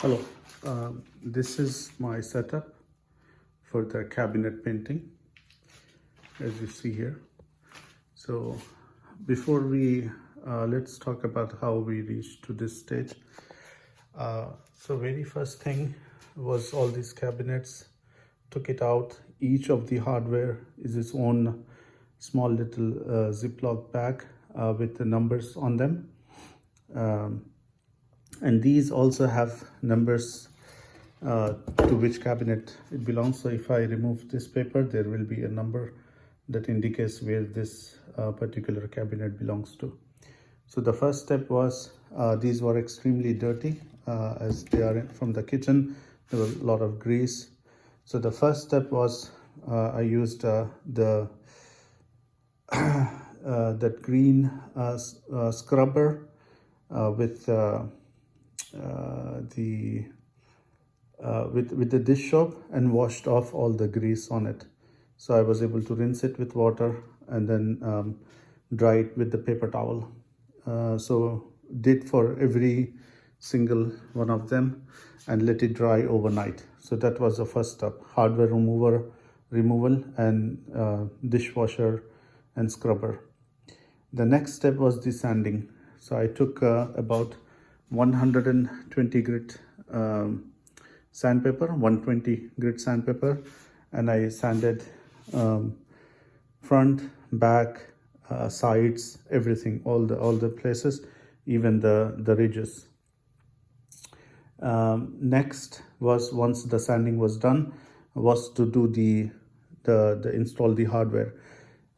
Hello, this is my setup for the cabinet painting, as you see here. So before we, let's talk about how we reached to this stage. So very first thing was all these cabinets, took it out. Each of the hardware is its own small little Ziploc bag with the numbers on them. And these also have numbers to which cabinet it belongs. So if I remove this paper, there will be a number that indicates where this particular cabinet belongs to. So the first step was these were extremely dirty as they are from the kitchen. There was a lot of grease. So the first step was I used that green scrubber with the dish soap and washed off all the grease on it. So I was able to rinse it with water and then dry it with the paper towel. So did for every single one of them and let it dry overnight. So that was the first step: hardware removal and dishwasher and scrubber. The next step was the sanding. So I took about 120 grit sandpaper, 120 grit sandpaper, and I sanded front, back, sides, everything, all the places, even the ridges. Next was, once the sanding was done, was to do the install the hardware.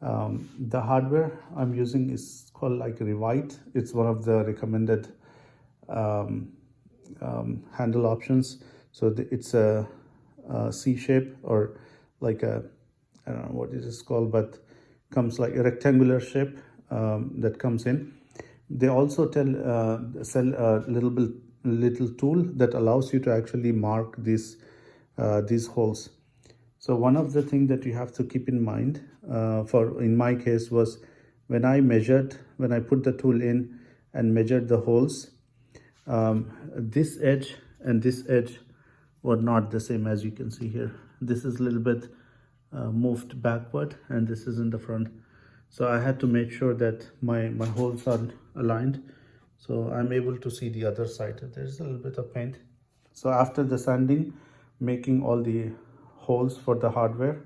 The hardware I'm using is called like Revite. It's one of the recommended handle options. So it's a C shape, or like a, I don't know what it is called, but comes like a rectangular shape that comes in. They also sell a little tool that allows you to actually mark these holes. So one of the things that you have to keep in mind, in my case, was when I put the tool in and measured the holes, this edge and this edge were not the same. As you can see here, this is a little bit moved backward and this is in the front. So I had to make sure that my holes are aligned, so I'm able to see the other side. There's a little bit of paint. So after the sanding, making all the holes for the hardware,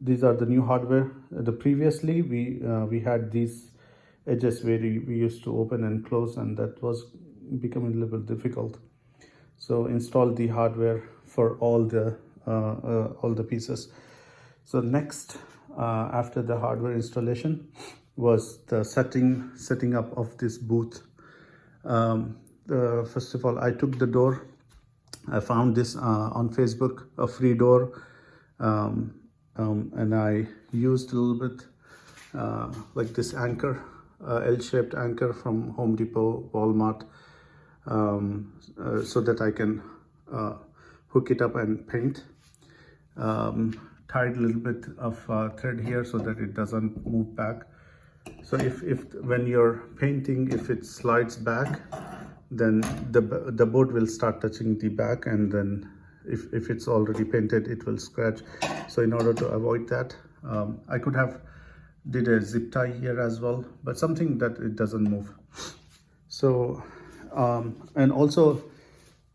these are the new hardware. Previously we had these edges where we used to open and close, and that was becoming a little bit difficult. So install the hardware for all the pieces. So next, after the hardware installation, was the setting up of this booth. First of all, I took the door. I found this on Facebook, a free door, and I used a little bit like this anchor, L-shaped anchor from Home Depot, Walmart, so that I can hook it up and paint. Tied a little bit of thread here so that it doesn't move back. So if when you're painting, if it slides back, then the board will start touching the back, and then if it's already painted, it will scratch. So in order to avoid that, I could have did a zip tie here as well, but something that it doesn't move. So and also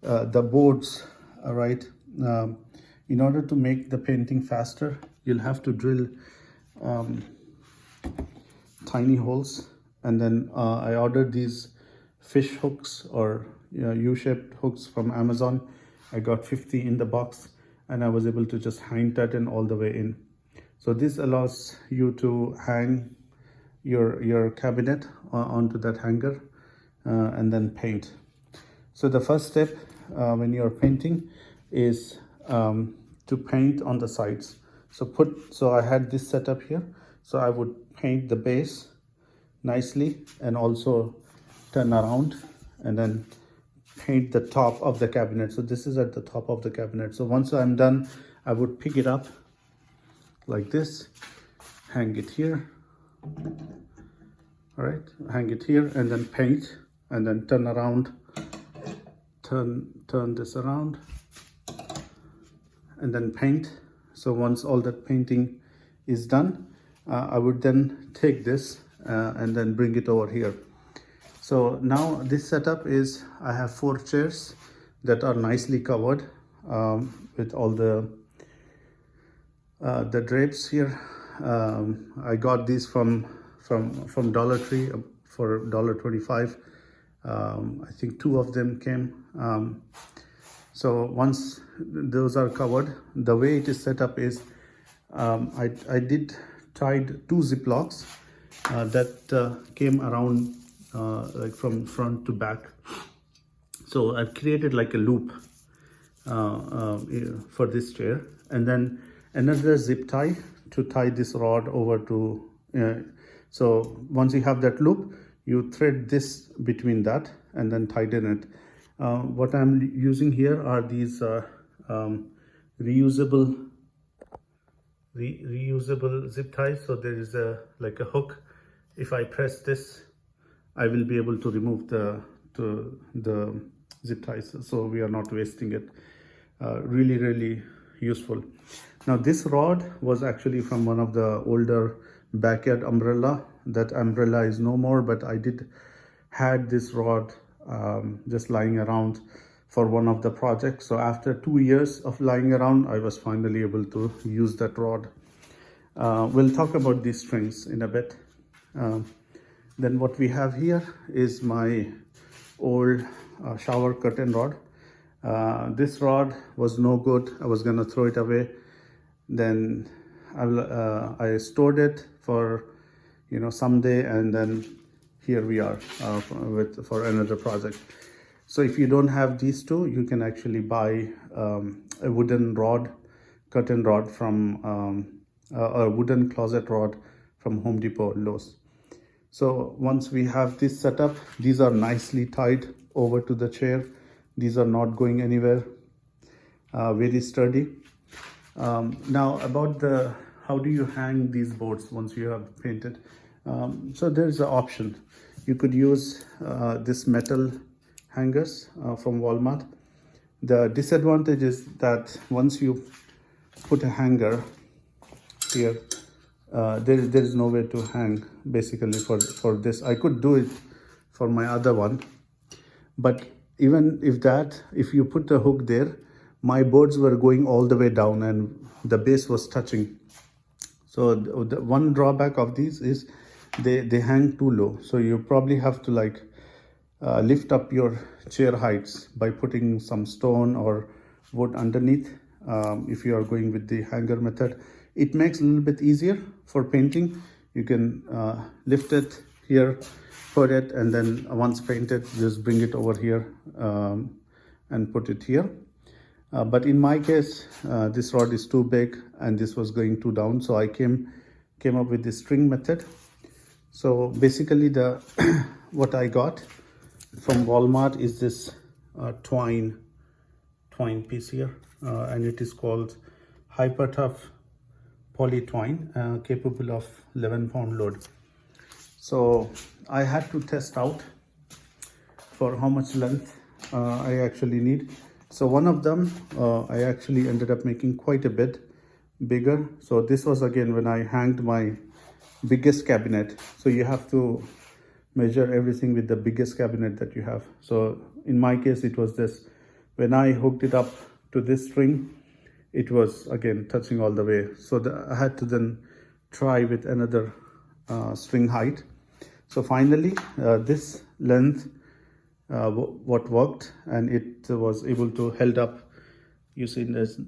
the boards, right, in order to make the painting faster, you'll have to drill tiny holes. And then I ordered these fish hooks, or U-shaped hooks, from Amazon. I got 50 in the box, and I was able to just hang that in all the way in. So this allows you to hang your cabinet onto that hanger and then paint. So the first step when you're painting is to paint on the sides. So I had this setup here. So I would paint the base nicely and also turn around and then paint the top of the cabinet. So this is at the top of the cabinet. So once I'm done, I would pick it up like this, hang it here, all right, hang it here, and then paint, and then turn around, turn this around and then paint. So once all that painting is done, I would then take this and then bring it over here. So now this setup is, I have 4 chairs that are nicely covered with all the drapes here. I got these from Dollar Tree for $1.25. I think 2 of them came. So once those are covered, the way it is set up is I did tied 2 Ziplocs that came around like from front to back. So I've created like a loop for this chair, and then another zip tie to tie this rod over to. So once you have that loop, you thread this between that and then tighten it. What I'm using here are these reusable zip ties. So there is like a hook. If I press this, I will be able to remove the zip ties, so we are not wasting it. Really useful. Now this rod was actually from one of the older backyard umbrella. That umbrella is no more, but I had this rod just lying around for one of the projects. So after 2 years of lying around, I was finally able to use that rod. We'll talk about these strings in a bit. Then what we have here is my old shower curtain rod. This rod was no good. I was gonna throw it away. Then I stored it for someday, and then here we are for another project. So if you don't have these two, you can actually buy a wooden rod, curtain rod from a wooden closet rod from Home Depot, Lowe's. So once we have this set up, these are nicely tied over to the chair. These are not going anywhere. Very sturdy. Now about how do you hang these boards once you have painted? So there's an option. You could use this metal hangers from Walmart. The disadvantage is that once you put a hanger here, there is no way to hang basically for this. I could do it for my other one, but even if you put the hook there, my boards were going all the way down and the base was touching. So the one drawback of these is they hang too low. So you probably have to like lift up your chair heights by putting some stone or wood underneath. If you are going with the hanger method, it makes it a little bit easier for painting. You can lift it here, put it, and then once painted, just bring it over here and put it here. But in my case, this rod is too big and this was going too down, so I came up with the string method. So basically what I got from Walmart is this twine piece here, and it is called Hyper Tough Poly Twine, capable of 11-pound load. So I had to test out for how much length I actually need. So one of them I actually ended up making quite a bit bigger. So this was again when I hanged my biggest cabinet. So you have to measure everything with the biggest cabinet that you have. So in my case, it was this. When I hooked it up to this string, it was again touching all the way. So I had to then try with another string height. So finally, this length what worked, and it was able to held up. You see, there's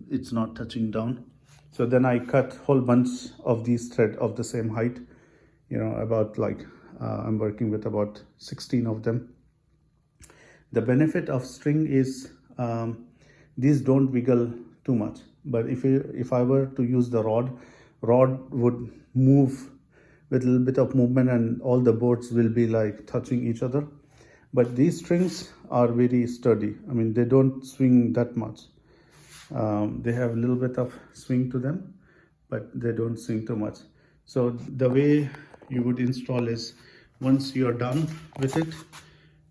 it's not touching down. So then I cut whole bunch of these thread of the same height. About like I'm working with about 16 of them. The benefit of string is these don't wiggle too much. But if I were to use the rod would move with a little bit of movement, and all the boards will be like touching each other. But these strings are very sturdy. I mean, they don't swing that much. They have a little bit of swing to them, but they don't swing too much. So the way you would install is, once you are done with it,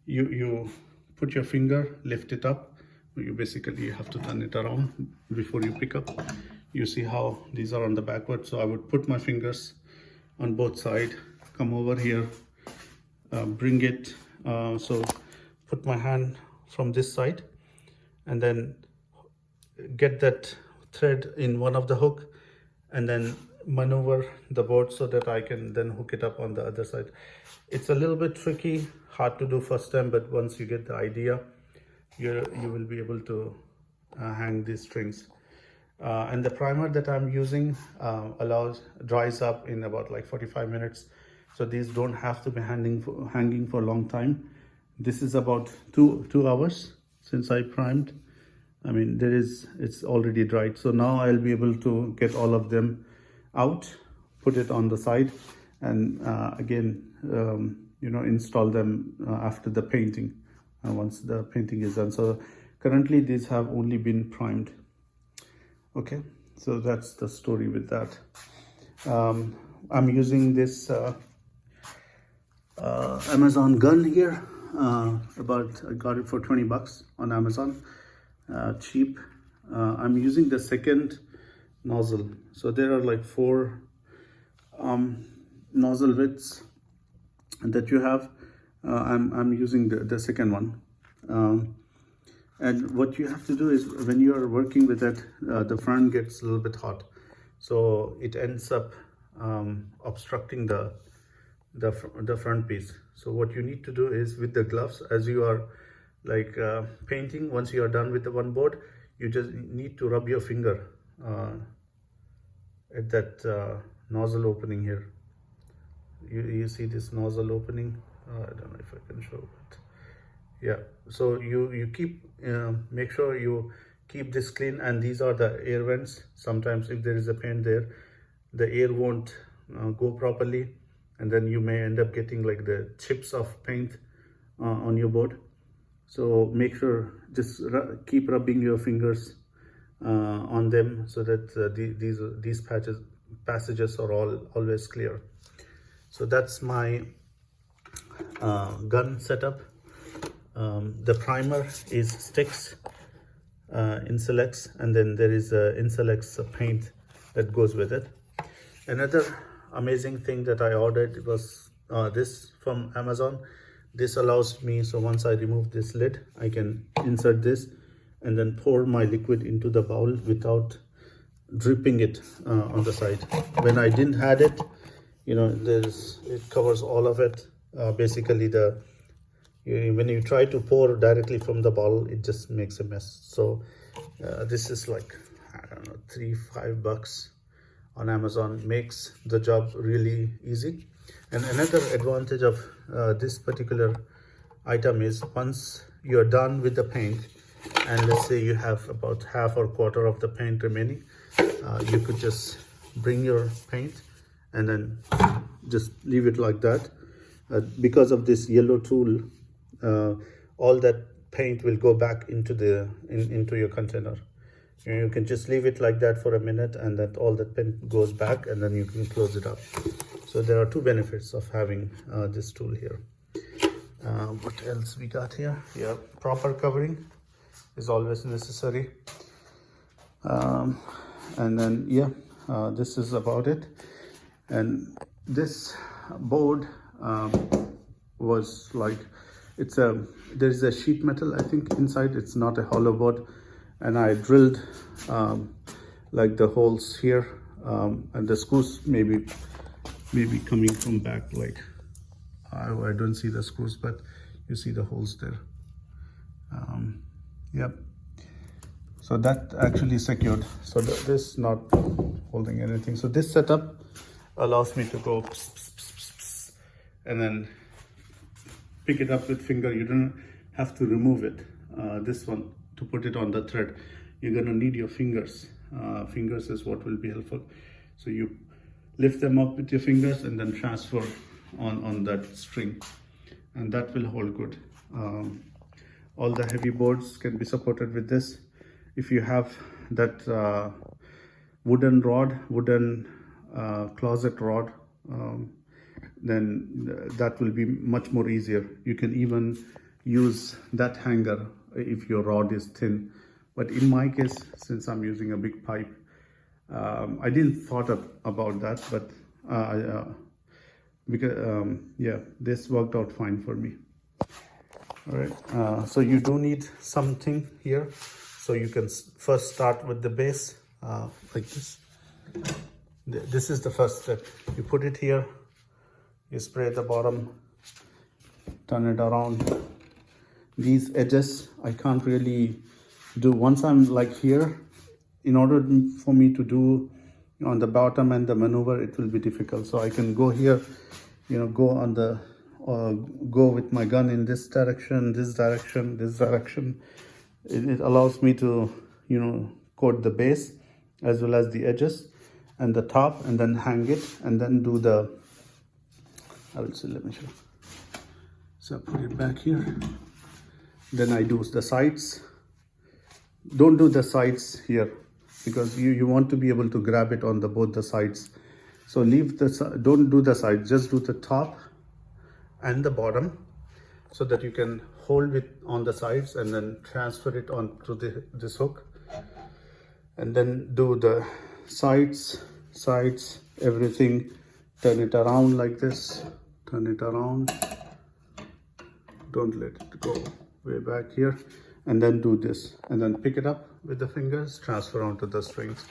you put your finger, lift it up. You basically have to turn it around before you pick up. You see how these are on the backward, so I would put my fingers on both sides, come over here, bring it, so put my hand from this side and then get that thread in one of the hook and then maneuver the board so that I can then hook it up on the other side. It's a little bit tricky, hard to do first time, but once you get the idea, you will be able to hang these strings. And the primer that I'm using dries up in about like 45 minutes. So these don't have to be hanging for a long time. This is about two hours since I primed. I mean, it's already dried. So now I'll be able to get all of them out, put it on the side, and again, install them after the painting, once the painting is done. So currently these have only been primed. Okay, so that's the story with that. I'm using this Amazon gun here. I got it for 20 bucks on Amazon, cheap. I'm using the second nozzle. So there are like 4 nozzle widths that you have. I'm using the second one. And what you have to do is when you are working with it, the front gets a little bit hot. So it ends up obstructing the front piece. So what you need to do is with the gloves, as you are like painting, once you are done with the one board, you just need to rub your finger at that nozzle opening here. You see this nozzle opening? I don't know if I can show it. Yeah, so you keep make sure you keep this clean, and these are the air vents. Sometimes if there is a paint there, the air won't go properly, and then you may end up getting like the chips of paint on your board. So make sure just keep rubbing your fingers on them so that these passages are always clear. So that's my gun setup. The primer is STIX Insulex, and then there is a Insulex paint that goes with it. Another amazing thing that I ordered was this from Amazon. This allows me, so once I remove this lid, I can insert this and then pour my liquid into the bowl without dripping it on the side. When I didn't had it, it covers all of it. Basically when you try to pour directly from the bottle, it just makes a mess. So this is like, I don't know, $3-5 on Amazon. Makes the job really easy. And another advantage of this particular item is once you're done with the paint, and let's say you have about half or quarter of the paint remaining, you could just bring your paint and then just leave it like that. Because of this yellow tool, all that paint will go back into your container. You can just leave it like that for a minute, and that all that paint goes back, and then you can close it up. So there are 2 benefits of having this tool here. What else we got here? Yeah, proper covering is always necessary. And then this is about it. And this board was like, there is a sheet metal, I think, inside. It's not a hollow board, and I drilled like the holes here, and the screws maybe coming from back. Like I don't see the screws, but you see the holes there. Yep. So that actually secured. So this not holding anything. So this setup allows me to go pss, pss, pss, pss, pss, and then pick it up with finger. You don't have to remove it. This one, to put it on the thread, you're gonna need your fingers. Fingers is what will be helpful. So you lift them up with your fingers and then transfer on that string, and that will hold good. All the heavy boards can be supported with this. If you have that wooden closet rod, then that will be much more easier. You can even use that hanger if your rod is thin. But in my case, since I'm using a big pipe, I didn't thought about that, but because yeah, this worked out fine for me. All right, so you do need something here, so you can first start with the base like this. This is the first step. You put it here, you spray the bottom, turn it around. These edges I can't really do. Once I'm like here, in order for me to do on the bottom and the maneuver, it will be difficult. So I can go here, you know, go on the go with my gun in this direction, this direction, this direction. It allows me to, you know, coat the base as well as the edges and the top, and then hang it, and then do the, I will see, let me show. So I put it back here. Then I do the sides. Don't do the sides here, because you want to be able to grab it on the both the sides. So leave the, don't do the sides, just do the top and the bottom, so that you can hold it on the sides and then transfer it on to this hook, and then do the sides, everything, turn it around like this, turn it around, don't let it go way back here, and then do this, and then pick it up with the fingers, transfer onto the strings.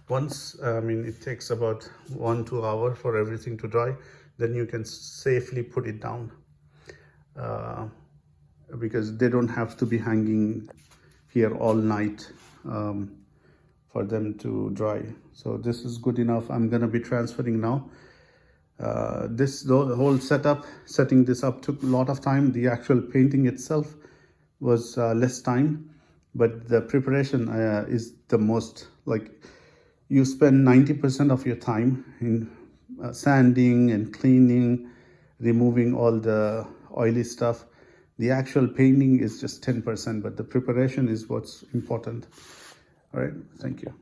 Once, I mean, it takes about 1-2 hours for everything to dry, then you can safely put it down, because they don't have to be hanging here all night for them to dry. So this is good enough. I'm gonna be transferring now. The whole setting this up took a lot of time. The actual painting itself was less time, but the preparation is the most, like, you spend 90% of your time in sanding and cleaning, removing all the oily stuff. The actual painting is just 10%, but the preparation is what's important. All right, thank you.